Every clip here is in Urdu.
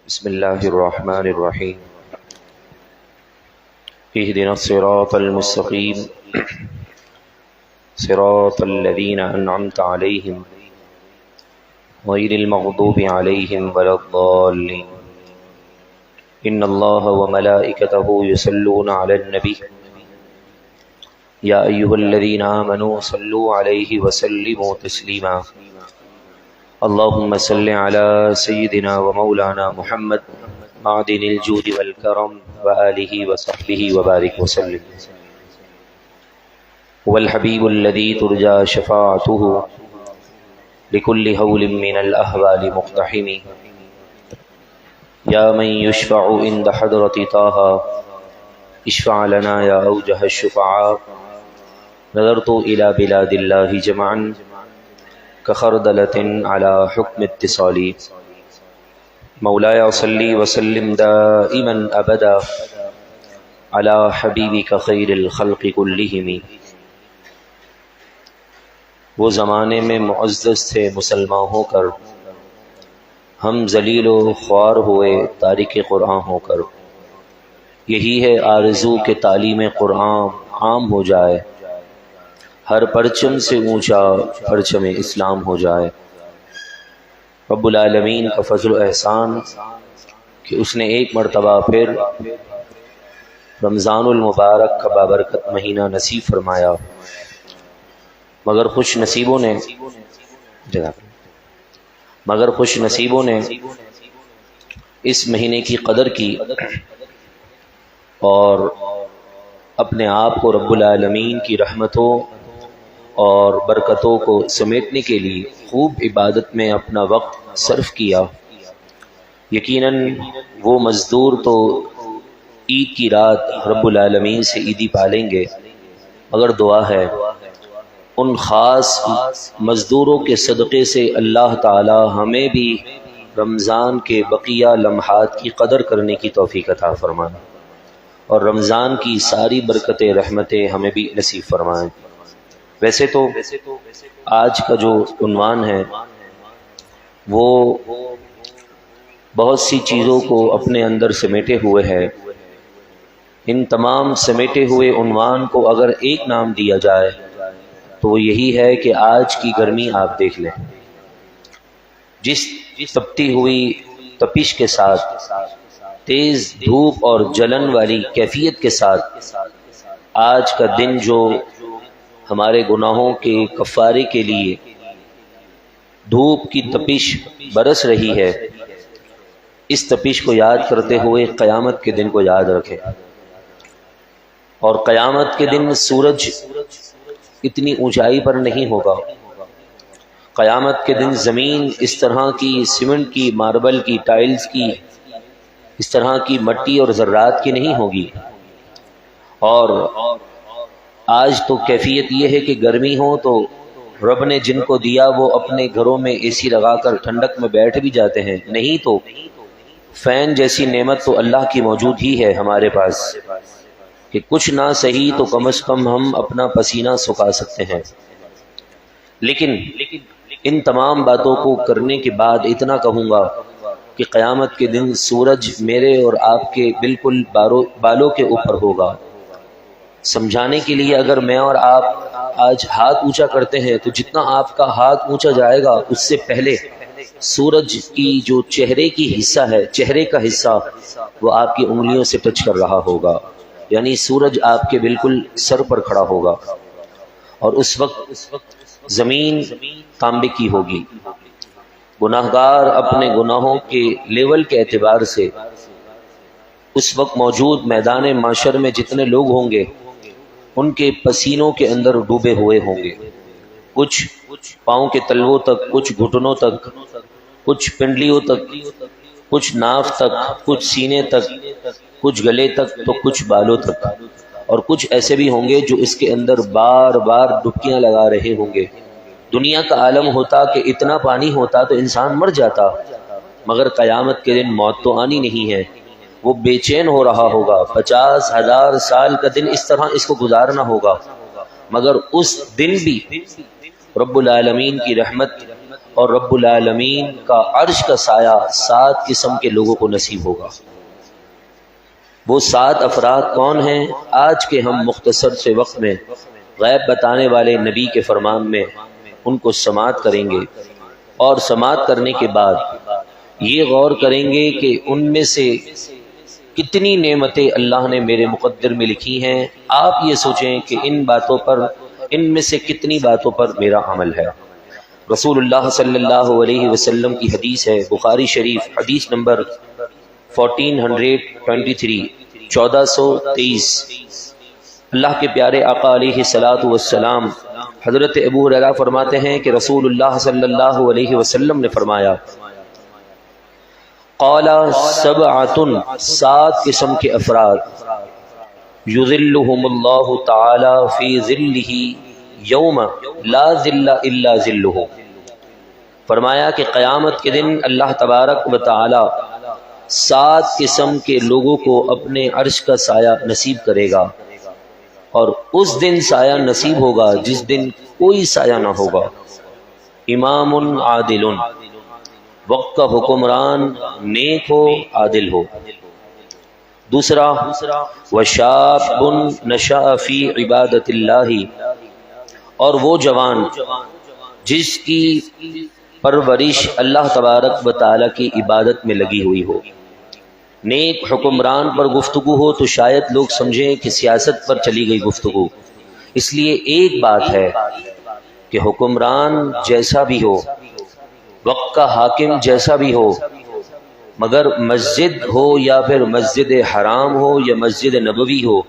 بسم الله الرحمن الرحيم اهدنا الصراط المستقيم صراط الذين أنعمت عليهم غير المغضوب عليهم ولا الضالين إن الله وملائكته يصلون على النبي يا أيها الذين آمنوا صلوا عليه وسلموا تسليما اللهم صل على سيدنا ومولانا محمد معدن الجود والكرم وآله وصحبه وبارك وسلم هو الحبيب الذي ترجى شفاعته لكل هول من الأهوال مقتحم يا من يشفع عند حضرة طه اشفع لنا يا أوجه الشفعاء نظرت إلى بلاد الله جمعا كخردلة على حكم اتصالي مولاي صلي وسلم دائما أبدا على حبيبك خير الخلق كلهم. وہ زمانے میں معزز تھے مسلمان ہو کر، ہم ذلیل و خوار ہوئے تارک قرآن ہو کر. یہی ہے آرزو کہ تعلیم قرآن عام ہو جائے، ہر پرچم سے اونچا پرچم اسلام ہو جائے. رب العالمین کا فضل و احسان کہ اس نے ایک مرتبہ پھر رمضان المبارک کا بابرکت مہینہ نصیب فرمایا. مگر خوش نصیبوں نے اس مہینے کی قدر کی اور اپنے آپ کو رب العالمین کی رحمتوں اور برکتوں کو سمیٹنے کے لیے خوب عبادت میں اپنا وقت صرف کیا. یقیناً وہ مزدور تو عید کی رات رب العالمین سے عیدی پالیں گے، مگر دعا ہے ان خاص مزدوروں کے صدقے سے اللہ تعالی ہمیں بھی رمضان کے بقیہ لمحات کی قدر کرنے کی توفیق عطا فرمائے اور رمضان کی ساری برکتیں رحمتیں ہمیں بھی نصیب فرمائیں. ویسے تو آج کا جو عنوان ہے وہ بہت سی چیزوں کو اپنے اندر سمیٹے ہوئے ہے. ان تمام سمیٹے ہوئے عنوان کو اگر ایک نام دیا جائے تو وہ یہی ہے کہ آج کی گرمی آپ دیکھ لیں. جس تپتی ہوئی تپش کے ساتھ، تیز دھوپ اور جلن والی کیفیت کے ساتھ آج کا دن جو ہمارے گناہوں کے کفارے کے لیے دھوپ کی تپش برس رہی ہے، اس تپش کو یاد کرتے ہوئے قیامت کے دن کو یاد رکھیں. اور قیامت کے دن سورج اتنی اونچائی پر نہیں ہوگا. قیامت کے دن زمین اس طرح کی سیمنٹ کی، ماربل کی، ٹائلز کی، اس طرح کی مٹی اور ذرات کی نہیں ہوگی. اور آج تو کیفیت یہ ہے کہ گرمی ہو تو رب نے جن کو دیا وہ اپنے گھروں میں اے سی لگا کر ٹھنڈک میں بیٹھ بھی جاتے ہیں، نہیں تو فین جیسی نعمت تو اللہ کی موجود ہی ہے ہمارے پاس کہ کچھ نہ صحیح تو کم از کم ہم اپنا پسینہ سکھا سکتے ہیں. لیکن ان تمام باتوں کو کرنے کے بعد اتنا کہوں گا کہ قیامت کے دن سورج میرے اور آپ کے بالکل بالوں کے اوپر ہوگا. سمجھانے کے لیے اگر میں اور آپ آج ہاتھ اونچا کرتے ہیں تو جتنا آپ کا ہاتھ اونچا جائے گا اس سے پہلے سورج کی جو چہرے کی حصہ ہے، چہرے کا حصہ وہ آپ کی انگلیوں سے ٹچ کر رہا ہوگا، یعنی سورج آپ کے بالکل سر پر کھڑا ہوگا. اور اس وقت زمین تانبے کی ہوگی. گناہگار اپنے گناہوں کے لیول کے اعتبار سے اس وقت موجود میدان معاشر میں جتنے لوگ ہوں گے ان کے پسینوں کے اندر ڈوبے ہوئے ہوں گے. کچھ پاؤں کے تلووں تک، کچھ گھٹنوں تک، کچھ پنڈلیوں تک، کچھ ناف تک، کچھ سینے تک، کچھ گلے تک تو کچھ بالوں تک. اور کچھ ایسے بھی ہوں گے جو اس کے اندر بار بار ڈبکیاں لگا رہے ہوں گے. دنیا کا عالم ہوتا کہ اتنا پانی ہوتا تو انسان مر جاتا، مگر قیامت کے دن موت تو آنی نہیں ہے. وہ بے چین ہو رہا ہوگا، 50,000 سال کا دن اس طرح اس کو گزارنا ہوگا، مگر اس دن بھی رب العالمین کی رحمت اور رب العالمین کا عرش کا سایہ 7 قسم کے لوگوں کو نصیب ہوگا۔ وہ 7 افراد کون ہیں؟ آج کے ہم مختصر سے وقت میں غیب بتانے والے نبی کے فرمان میں ان کو سماعت کریں گے، اور سماعت کرنے کے بعد یہ غور کریں گے کہ ان میں سے کتنی نعمتیں اللہ نے میرے مقدر میں لکھی ہیں۔ آپ یہ سوچیں کہ ان میں سے کتنی باتوں پر میرا عمل ہے۔ رسول اللہ صلی اللہ علیہ وسلم کی حدیث ہے، بخاری شریف، حدیث نمبر 1423، 1423۔ اللہ کے پیارے آقا علیہ الصلاۃ والسلام حضرت ابو ہریرہ فرماتے ہیں کہ رسول اللہ صلی اللہ علیہ وسلم نے فرمایا، قال 7 قسم کے افراد یظلہم اللہ تعالی فی ظلہ یوم لا ظل الا ظلہ۔ فرمایا کہ قیامت کے دن اللہ تبارک و تعالی 7 قسم کے لوگوں کو اپنے عرش کا سایہ نصیب کرے گا، اور اس دن سایہ نصیب ہوگا جس دن کوئی سایہ نہ ہوگا۔ امام عادل، وقت کا حکمران نیک ہو، عادل ہو۔ دوسرا، وشاب نشأ فی عبادت اللہ، اور وہ جوان جس کی پرورش اللہ تبارک و تعالی کی عبادت میں لگی ہوئی ہو۔ نیک حکمران پر گفتگو ہو تو شاید لوگ سمجھیں کہ سیاست پر چلی گئی گفتگو، اس لیے ایک بات ہے کہ حکمران جیسا بھی ہو، وقت کا حاکم جیسا بھی ہو، مگر مسجد ہو یا پھر مسجد حرام ہو یا مسجد نبوی ہو،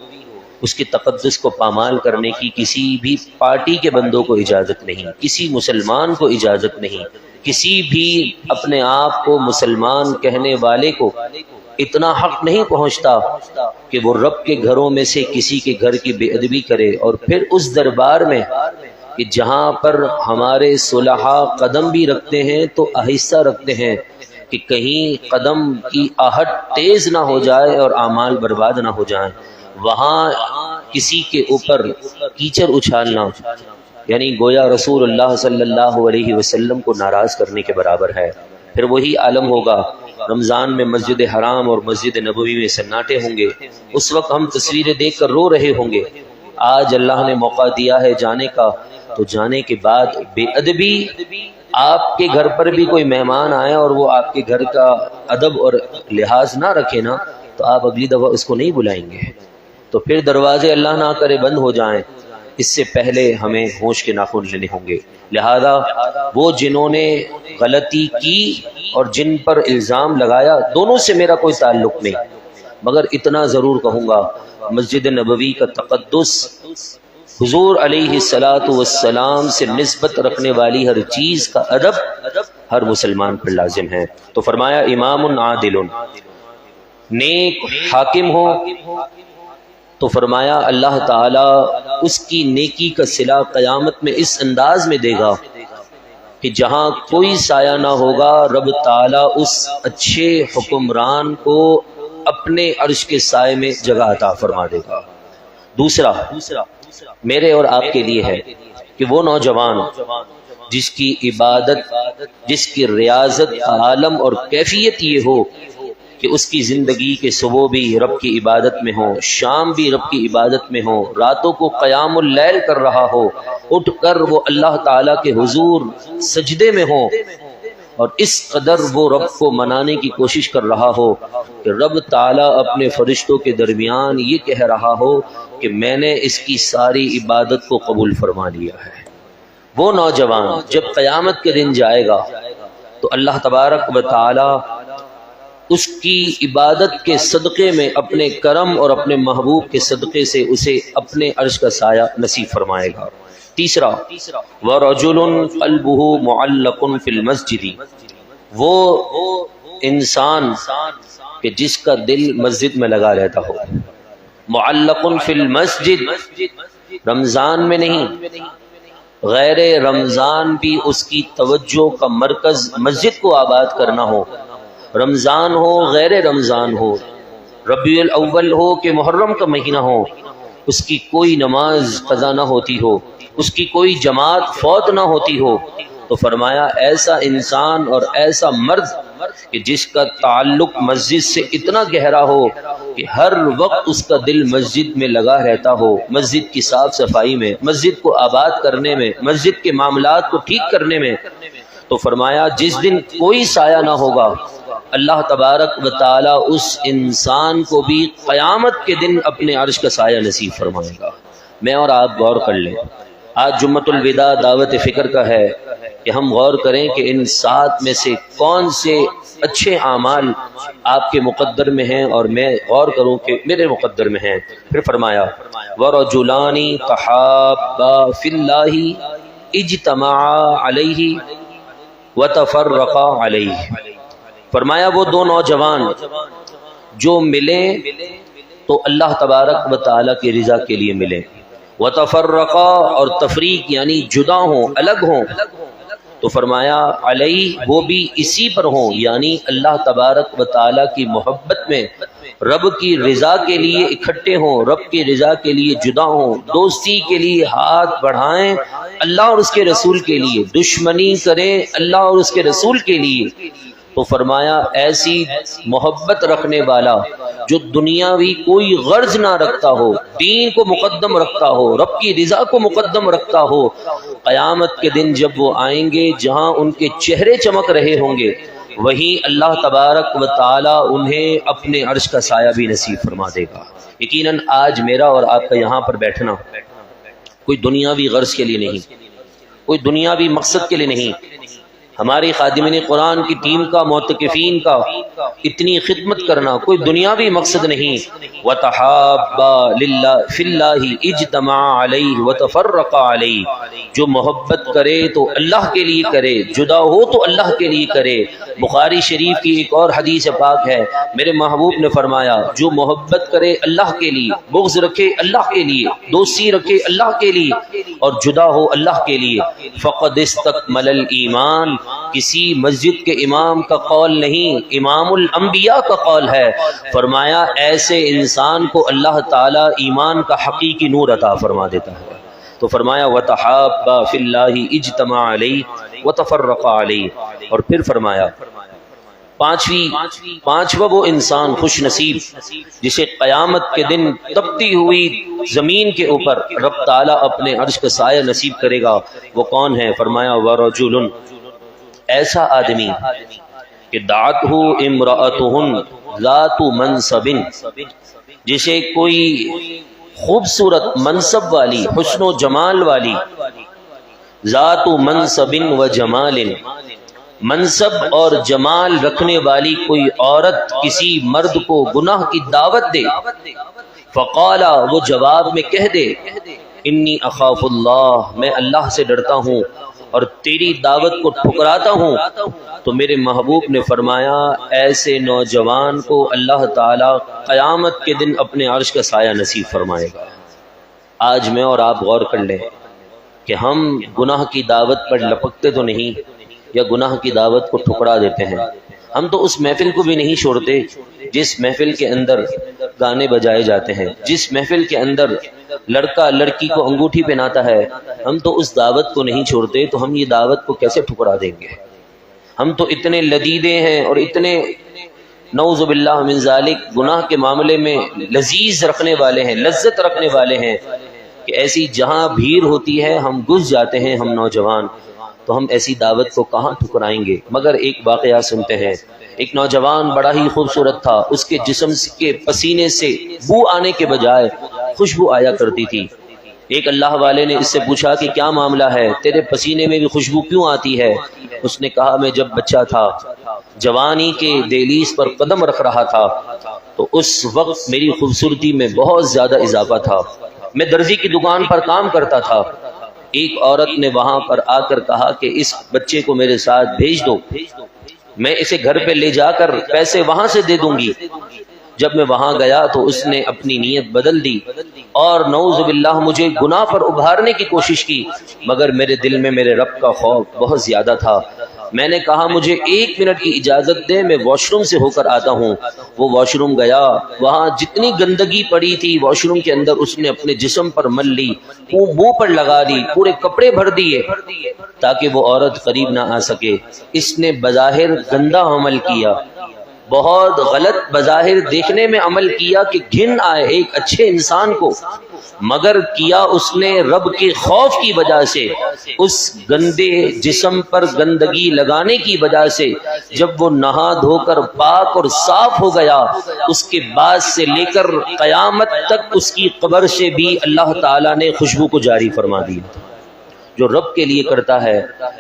اس کے تقدس کو پامال کرنے کی کسی بھی پارٹی کے بندوں کو اجازت نہیں، کسی مسلمان کو اجازت نہیں، کسی بھی اپنے آپ کو مسلمان کہنے والے کو اتنا حق نہیں پہنچتا کہ وہ رب کے گھروں میں سے کسی کے گھر کی بے ادبی کرے، اور پھر اس دربار میں کہ جہاں پر ہمارے صلحاء قدم بھی رکھتے ہیں تو آہستہ رکھتے ہیں کہ کہیں قدم کی آہٹ تیز نہ ہو جائے اور اعمال برباد نہ ہو جائیں، وہاں کسی کے اوپر کیچڑ اچھالنا یعنی گویا رسول اللہ صلی اللہ علیہ وسلم کو ناراض کرنے کے برابر ہے۔ پھر وہی عالم ہوگا، رمضان میں مسجد حرام اور مسجد نبوی میں سناٹے ہوں گے، اس وقت ہم تصویریں دیکھ کر رو رہے ہوں گے۔ آج اللہ نے موقع دیا ہے جانے کا، تو جانے کے بعد بے ادبی، آپ کے گھر پر بھی کوئی مہمان آئے اور وہ آپ کے گھر کا ادب اور لحاظ نہ رکھے نا، تو آپ اگلی دفعہ اس کو نہیں بلائیں گے، تو پھر دروازے اللہ نہ کرے بند ہو جائیں۔ اس سے پہلے ہمیں ہوش کے ناخن لینے ہوں گے۔ لہذا وہ جنہوں نے غلطی کی اور جن پر الزام لگایا، دونوں سے میرا کوئی تعلق نہیں، مگر اتنا ضرور کہوں گا، مسجد نبوی کا تقدس، حضور علیہ الصلاۃ والسلام سے نسبت رکھنے والی ہر چیز کا ادب ہر مسلمان پر لازم ہے۔ تو فرمایا امام عادل، نیک حاکم ہو، تو فرمایا اللہ تعالی اس کی نیکی کا صلہ قیامت میں اس انداز میں دے گا کہ جہاں کوئی سایہ نہ ہوگا، رب تعالی اس اچھے حکمران کو اپنے عرش کے سائے میں جگہ عطا فرما دے گا۔ دوسرا میرے اور آپ کے لیے ہے کہ وہ نوجوان جس کی عبادت، جس کی ریاضت کا عالم اور کیفیت یہ ہو کہ اس کی زندگی کے صبح بھی رب کی عبادت میں ہو، شام بھی رب کی عبادت میں ہو، راتوں کو قیام اللیل کر رہا ہو، اٹھ کر وہ اللہ تعالیٰ کے حضور سجدے میں ہو، اور اس قدر وہ رب کو منانے کی کوشش کر رہا ہو کہ رب تعالیٰ اپنے فرشتوں کے درمیان یہ کہہ رہا ہو کہ میں نے اس کی ساری عبادت کو قبول فرما لیا ہے۔ وہ نوجوان جب قیامت کے دن جائے گا تو اللہ تبارک و تعالی اس کی عبادت کے صدقے میں اپنے کرم اور اپنے محبوب کے صدقے سے اسے اپنے عرش کا سایہ نصیب فرمائے گا۔ تیسرا، وَرَجُلٌ قَلْبُهُ مُعَلَّقٌ فِي الْمَسْجِدِ، وہ انسان کہ جس کا دل مسجد میں لگا رہتا ہو، معلق فی المسجد، رمضان میں نہیں، غیر رمضان بھی اس کی توجہ کا مرکز مسجد کو آباد کرنا ہو، رمضان ہو غیر رمضان ہو، ربیع الاول ہو کہ محرم کا مہینہ ہو، اس کی کوئی نماز قضا نہ ہوتی ہو، اس کی کوئی جماعت فوت نہ ہوتی ہو، تو فرمایا ایسا انسان اور ایسا مرد کہ جس کا تعلق مسجد سے اتنا گہرا ہو کہ ہر وقت اس کا دل مسجد میں لگا رہتا ہو، مسجد کی صاف صفائی میں، مسجد کو آباد کرنے میں، مسجد کے معاملات کو ٹھیک کرنے میں، تو فرمایا جس دن کوئی سایہ نہ ہوگا اللہ تبارک و تعالی اس انسان کو بھی قیامت کے دن اپنے عرش کا سایہ نصیب فرمائے گا۔ میں اور آپ غور کر لیں، آج جمعۃ الوداع دعوت فکر کا ہے کہ ہم غور کریں کہ ان 7 میں سے کون سے اچھے اعمال آپ کے مقدر میں ہیں اور میں غور کروں کہ میرے مقدر میں ہیں۔ پھر فرمایا وَرَجُلَانِ تَحَابَّا فِي اللَّهِ اجْتَمَعَا عَلَيْهِ وَتَفَرَّقَا عَلَيْهِ، فرمایا وہ دو نوجوان جو ملیں تو اللہ تبارک و تعالیٰ کی رضا کے لیے ملیں، وتفرقا اور تفریق یعنی جدا ہوں، الگ ہوں، تو فرمایا علیہ وہ بھی اسی پر ہوں، یعنی اللہ تبارک و تعالیٰ کی محبت میں رب کی رضا کے لیے اکٹھے ہوں، رب کی رضا کے لیے جدا ہوں، دوستی کے لیے ہاتھ بڑھائیں اللہ اور اس کے رسول کے لیے، دشمنی کریں اللہ اور اس کے رسول کے لیے۔ تو فرمایا ایسی محبت رکھنے والا جو دنیاوی کوئی غرض نہ رکھتا ہو، دین کو مقدم رکھتا ہو، رب کی رضا کو مقدم رکھتا ہو، قیامت کے دن جب وہ آئیں گے جہاں ان کے چہرے چمک رہے ہوں گے وہیں اللہ تبارک و تعالی انہیں اپنے عرش کا سایہ بھی نصیب فرما دے گا۔ یقیناً آج میرا اور آپ کا یہاں پر بیٹھنا کوئی دنیاوی غرض کے لیے نہیں، کوئی دنیاوی مقصد کے لیے نہیں، ہماری خادمین قرآن کی ٹیم کا، معتکفین کا اتنی خدمت کرنا کوئی دنیاوی مقصد نہیں۔ وَتَحَابَّا فِي اللَّهِ اجْتَمَعَا عَلَيْهِ وَتَفَرَّقَا عَلَيْهِ، جو محبت کرے تو اللہ کے لیے کرے، جدا ہو تو اللہ کے لیے کرے۔ بخاری شریف کی ایک اور حدیث پاک ہے، میرے محبوب نے فرمایا جو محبت کرے اللہ کے لیے، بغض رکھے اللہ کے لیے، دوستی رکھے اللہ کے لیے اور جدا ہو اللہ کے لیے، فَقَدْ اسْتَكْمَلَ الْإِيمَانَ، کسی مسجد کے امام کا قول نہیں، امام الانبیاء کا قول ہے۔ فرمایا ایسے انسان کو اللہ تعالی ایمان کا حقیقی نور عطا فرما دیتا ہے۔ تو فرمایا وَتَحَابَّا فِي اللَّهِ اجْتَمَعَا عَلَيْهِ وَتَفَرَّقَا عَلَيْهِ، اور پھر فرمایا پانچواں وہ انسان خوش نصیب جسے قیامت کے دن تپتی ہوئی زمین کے اوپر رب تعالی اپنے عرش کا سایہ نصیب کرے گا، وہ کون ہے؟ فرمایا وَرَجُلٌ، ایسا آدمی کہ دعتہ امرأتہن ذات منصب، جسے کوئی خوبصورت منصب والی، حسن و جمال والی، ذات منصب و جمال، منصب اور جمال رکھنے والی کوئی عورت کسی مرد کو گناہ کی دعوت دے، فقالا وہ جواب میں کہہ دے انی اخاف اللہ، میں اللہ سے ڈرتا ہوں اور تیری دعوت کو ٹھکراتا ہوں، تو میرے محبوب نے فرمایا ایسے نوجوان کو اللہ تعالی قیامت کے دن اپنے عرش کا سایہ نصیب فرمائے گا۔ آج میں اور آپ غور کر لیں کہ ہم گناہ کی دعوت پر لپکتے تو نہیں یا گناہ کی دعوت کو ٹھکرا دیتے ہیں۔ ہم تو اس محفل کو بھی نہیں چھوڑتے جس محفل کے اندر گانے بجائے جاتے ہیں، جس محفل کے اندر لڑکا لڑکی کو انگوٹھی پہناتا ہے، ہم تو اس دعوت کو نہیں چھوڑتے، تو ہم یہ دعوت کو کیسے ٹھکرا دیں گے؟ ہم تو اتنے لذیذ ہیں اور اتنے نعوذ باللہ من ذالک گناہ کے معاملے میں لذیذ رکھنے والے ہیں، لذت رکھنے والے ہیں کہ ایسی جہاں بھیڑ ہوتی ہے ہم گھس جاتے ہیں ہم نوجوان، تو ہم ایسی دعوت کو کہاں ٹھکرائیں گے؟ مگر ایک واقعہ سنتے ہیں، ایک نوجوان بڑا ہی خوبصورت تھا، اس کے جسم کے پسینے سے بو آنے کے بجائے خوشبو آیا کرتی تھی۔ ایک اللہ والے نے اس سے پوچھا کہ کیا معاملہ ہے، تیرے پسینے میں بھی خوشبو کیوں آتی ہے؟ اس نے کہا میں جب بچہ تھا، جوانی کے دہلیز پر قدم رکھ رہا تھا، تو اس وقت میری خوبصورتی میں بہت زیادہ اضافہ تھا، میں درزی کی دکان پر کام کرتا تھا، ایک عورت نے وہاں پر آ کر کہا کہ اس بچے کو میرے ساتھ بھیج دو، میں اسے گھر پہ لے جا کر پیسے وہاں سے دے دوں گی۔ جب میں وہاں گیا تو اس نے اپنی نیت بدل دی اور نعوذ باللہ مجھے گناہ پر ابھارنے کی کوشش کی، مگر میرے دل میں میرے رب کا خوف بہت زیادہ تھا۔ میں نے کہا مجھے 1 منٹ کی اجازت دے، میں واش روم سے ہو کر آتا ہوں۔ وہ واش روم گیا، وہاں جتنی گندگی پڑی تھی واش روم کے اندر اس نے اپنے جسم پر مل لی، منہ پر لگا دی، پورے کپڑے بھر دیے تاکہ وہ عورت قریب نہ آ سکے۔ اس نے بظاہر گندا عمل کیا، بہت غلط بظاہر دیکھنے میں عمل کیا کہ گھن آئے ایک اچھے انسان کو، مگر کیا اس نے رب کے خوف کی وجہ سے، اس گندے جسم پر گندگی لگانے کی وجہ سے جب وہ نہا دھو کر پاک اور صاف ہو گیا، اس کے بعد سے لے کر قیامت تک اس کی قبر سے بھی اللہ تعالیٰ نے خوشبو کو جاری فرما دی۔ جو رب کے لیے کرتا ہے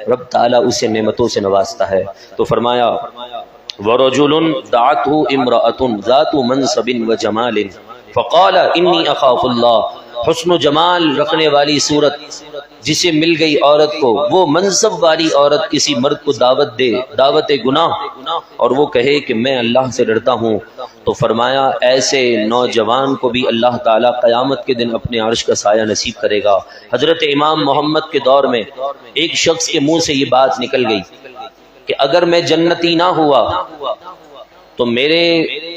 رب تعالیٰ اسے نعمتوں سے نوازتا ہے۔ تو فرمایا وَرَجُلٌ دَعَتْهُ امْرَأَةٌ ذَاتُ مَنْصَبٍ وَجَمَالٍ فَقَالَ إِنِّي أَخَافُ اللَّهَ۔ حسن و جمال رکھنے والی صورت جسے مل گئی عورت کو، وہ منصب والی عورت کسی مرد کو دعوت دے، دعوت گناہ، اور وہ کہے کہ میں اللہ سے ڈرتا ہوں، تو فرمایا ایسے نوجوان کو بھی اللہ تعالیٰ قیامت کے دن اپنے عرش کا سایہ نصیب کرے گا۔ حضرت امام محمد کے دور میں ایک شخص کے منہ سے یہ بات نکل گئی کہ اگر میں جنتی نہ ہوا تو میرے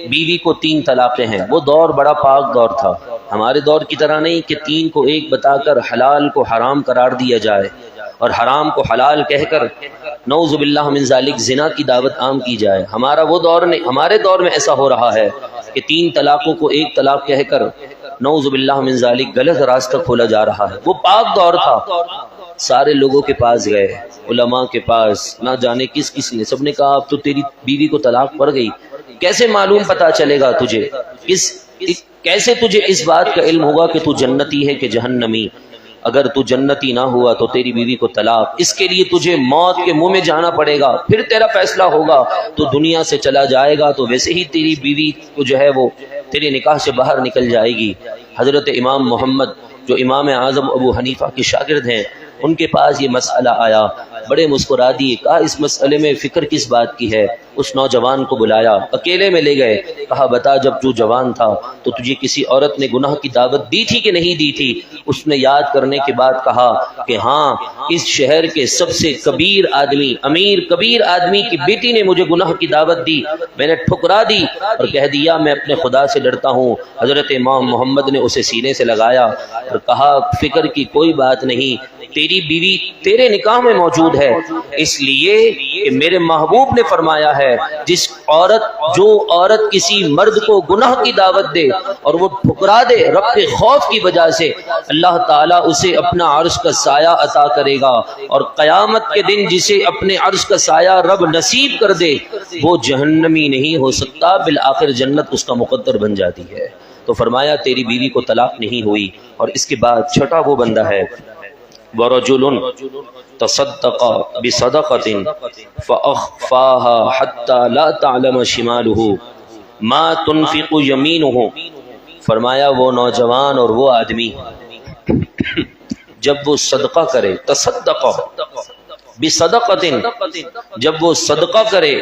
بیوی کو 3 طلاقیں ہیں۔ وہ دور بڑا پاک دور تھا، ہمارے دور کی طرح نہیں کہ 3 کو 1 بتا کر حلال کو حرام قرار دیا جائے اور حرام کو حلال کہہ کر نعوذ باللہ من ذالک زنا کی دعوت عام کی جائے۔ ہمارا وہ دور نہیں، ہمارے دور میں ایسا ہو رہا ہے کہ 3 طلاقوں کو 1 طلاق کہہ کر نعوذ باللہ من ذالک غلط راستہ کھولا جا رہا ہے۔ وہ پاک دور تھا، سارے لوگوں کے پاس گئے، علماء کے پاس، نہ جانے کس کس نے، سب نے کہا اب تو تیری بیوی کو طلاق پڑ گئی، کیسے معلوم پتا چلے گا تجھے، کیسے تجھے اس بات کا علم ہوگا کہ تو جنتی ہے کہ جہنمی؟ اگر تو جنتی نہ ہوا تو تیری بیوی کو طلاق، اس کے لیے تجھے موت کے منہ میں جانا پڑے گا، پھر تیرا فیصلہ ہوگا، تو دنیا سے چلا جائے گا تو ویسے ہی تیری بیوی کو جو ہے وہ تیرے نکاح سے باہر نکل جائے گی۔ حضرت امام محمد جو امام اعظم ابو حنیفہ کے شاگرد ہیں، ان کے پاس یہ مسئلہ آیا، بڑے مسکرا دیے، کہا اس مسئلے میں فکر کس بات کی ہے؟ اس نوجوان کو بلایا، اکیلے میں لے گئے، کہا بتا جب تو جوان تھا تو تجھے کسی عورت نے گناہ کی دعوت دی تھی کہ نہیں دی تھی؟ اس نے یاد کرنے کے بعد کہا کہ ہاں، اس شہر کے سب سے کبیر آدمی، امیر کبیر آدمی کی بیٹی نے مجھے گناہ کی دعوت دی، میں نے ٹھکرا دی اور کہہ دیا میں اپنے خدا سے ڈرتا ہوں۔ حضرت امام محمد نے اسے سینے سے لگایا اور کہا فکر کی کوئی بات نہیں، تیری بیوی تیرے نکاح میں موجود ہے، اس لیے کہ میرے محبوب نے فرمایا ہے جو عورت کسی مرد کو گناہ کی دعوت دے اور وہ ٹھکرا دے رب کے خوف کی وجہ سے، اللہ تعالیٰ اسے اپنا عرش کا سایہ عطا کرے گا، اور قیامت کے دن جسے اپنے عرش کا سایہ رب نصیب کر دے وہ جہنمی نہیں ہو سکتا، بالآخر جنت اس کا مقدر بن جاتی ہے۔ تو فرمایا تیری بیوی کو طلاق نہیں ہوئی۔ اور اس کے بعد چھٹا وہ بندہ ہے وَرَجُلٌ تَصَدَّقَ بِصَدَقَةٍ فَأَخْفَاهَا حَتَّى لَا تَعْلَمَ شِمَالُهُ مَا تُنْفِقُ يَمِينُهُ۔ فرمایا وہ نوجوان اور وہ آدمی جب وہ صدقہ کرے، تصدق بِصَدَقَةٍ، جب وہ صدقہ کرے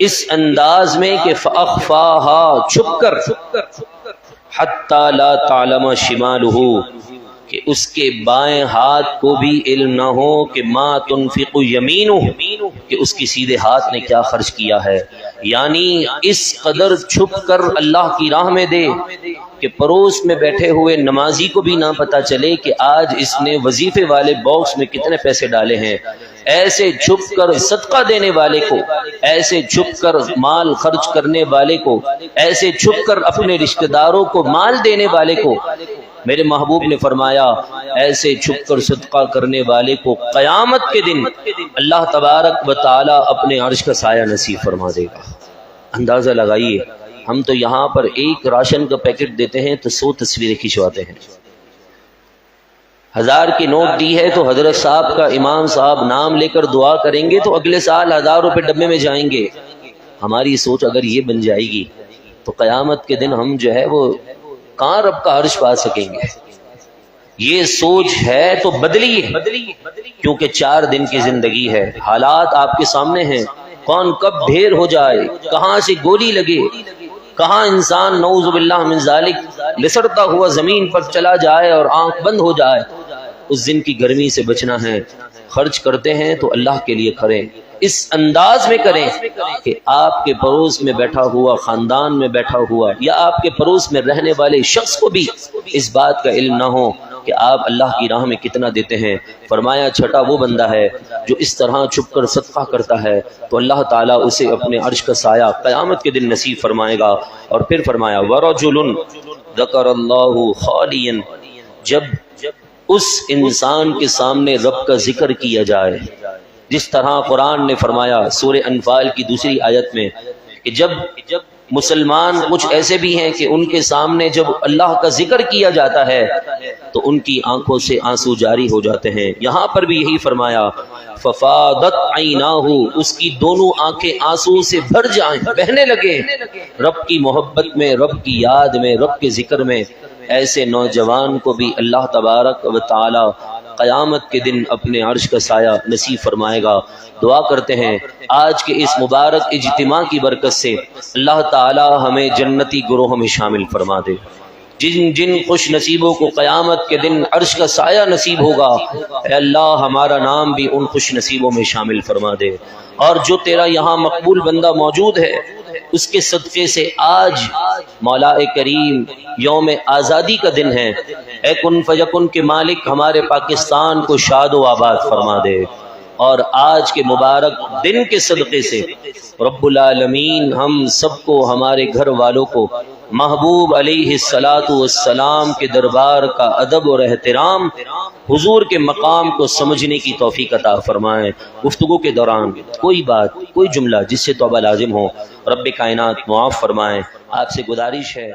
اس انداز میں کہ فَأَخْفَاهَا چھپ کر، حَتَّى لَا تَعْلَمَ شِمَالُهُ کہ اس کے بائیں ہاتھ کو بھی علم نہ ہو کہ ما تنفق یمینہ، کہ اس کی سیدھے ہاتھ نے کیا خرچ کیا ہے، یعنی اس قدر چھپ کر اللہ کی راہ میں دے کہ پڑوس میں بیٹھے ہوئے نمازی کو بھی نہ پتا چلے کہ آج اس نے وظیفے والے باکس میں کتنے پیسے ڈالے ہیں۔ ایسے چھپ کر صدقہ دینے والے کو، ایسے چھپ کر مال خرچ کرنے والے کو، ایسے چھپ کر اپنے رشتہ داروں کو مال دینے والے کو، میرے محبوب نے فرمایا ایسے چھپ کر صدقہ کرنے والے کو قیامت کے دن اللہ تبارک و تعالی اپنے عرش کا سایہ نصیب فرما دے گا۔ اندازہ لگائیے، ہم تو یہاں پر ایک راشن کا پیکٹ دیتے ہیں تو 100 تصویریں کھنچواتے ہیں۔ 1000 کی نوٹ دی ہے تو حضرت صاحب کا امام صاحب نام لے کر دعا کریں گے تو اگلے سال 1000 روپے ڈبے میں جائیں گے۔ ہماری سوچ اگر یہ بن جائے گی تو قیامت کے دن ہم جو ہے وہ کہاں رب کا عرش پا سکیں گے۔ یہ سوچ ہے تو بدلیے، کیونکہ 4 دن کی زندگی ہے، حالات آپ کے سامنے ہیں، کون کب ڈھیر ہو جائے، کہاں سے گولی لگے، کہاں انسان نعوذ باللہ من ذالک لسڑتا ہوا زمین پر چلا جائے اور آنکھ بند ہو جائے۔ اس دن کی گرمی سے بچنا ہے، خرچ کرتے ہیں تو اللہ کے لیے کریں، اس انداز میں کریں کہ آپ کے پڑوس میں بیٹھا ہوا، خاندان میں بیٹھا ہوا یا آپ کے پڑوس میں رہنے والے شخص کو بھی اس بات کا علم نہ ہو کہ آپ اللہ کی راہ میں کتنا دیتے ہیں۔ فرمایا چھٹا وہ بندہ ہے جو اس طرح چھپ کر صدقہ کرتا ہے تو اللہ تعالیٰ اسے اپنے عرش کا سایہ قیامت کے دن نصیب فرمائے گا۔ اور پھر فرمایا وَرَجُلٌ ذَكَرَ اللَّهُ خَالِيًا، جب اس انسان کے سامنے رب کا ذکر کیا جائے، جس طرح قرآن نے فرمایا سورہ انفال کی دوسری آیت میں کہ جب مسلمان کچھ ایسے بھی ہیں کہ ان کے سامنے جب اللہ کا ذکر کیا جاتا ہے تو ان کی آنکھوں سے آنسو جاری ہو جاتے ہیں۔ یہاں پر بھی یہی فرمایا ففاضت عیناہ، اس کی دونوں آنکھیں آنسو سے بھر جائیں، بہنے لگے رب کی محبت میں، رب کی یاد میں، رب کے ذکر میں۔ ایسے نوجوان کو بھی اللہ تبارک و تعالی قیامت کے دن اپنے عرش کا سایہ نصیب فرمائے گا۔ دعا کرتے ہیں آج کے اس مبارک اجتماع کی برکت سے اللہ تعالی ہمیں جنتی گروہ میں شامل فرما دے۔ جن خوش نصیبوں کو قیامت کے دن عرش کا سایہ نصیب ہوگا، اے اللہ ہمارا نام بھی ان خوش نصیبوں میں شامل فرما دے۔ اور جو تیرا یہاں مقبول بندہ موجود ہے اس کے صدقے سے آج مولا کریم یوم آزادی کا دن ہے، اے کن فیکن کے مالک ہمارے پاکستان کو شاد و آباد فرما دے۔ اور آج کے مبارک دن کے صدقے سے رب العالمین ہم سب کو، ہمارے گھر والوں کو محبوب علیہ الصلاۃ والسلام کے دربار کا ادب اور احترام، حضور کے مقام کو سمجھنے کی توفیق عطا فرمائیں۔ گفتگو کے دوران کوئی بات، کوئی جملہ جس سے توبہ لازم ہو رب کائنات معاف فرمائیں۔ آپ سے گزارش ہے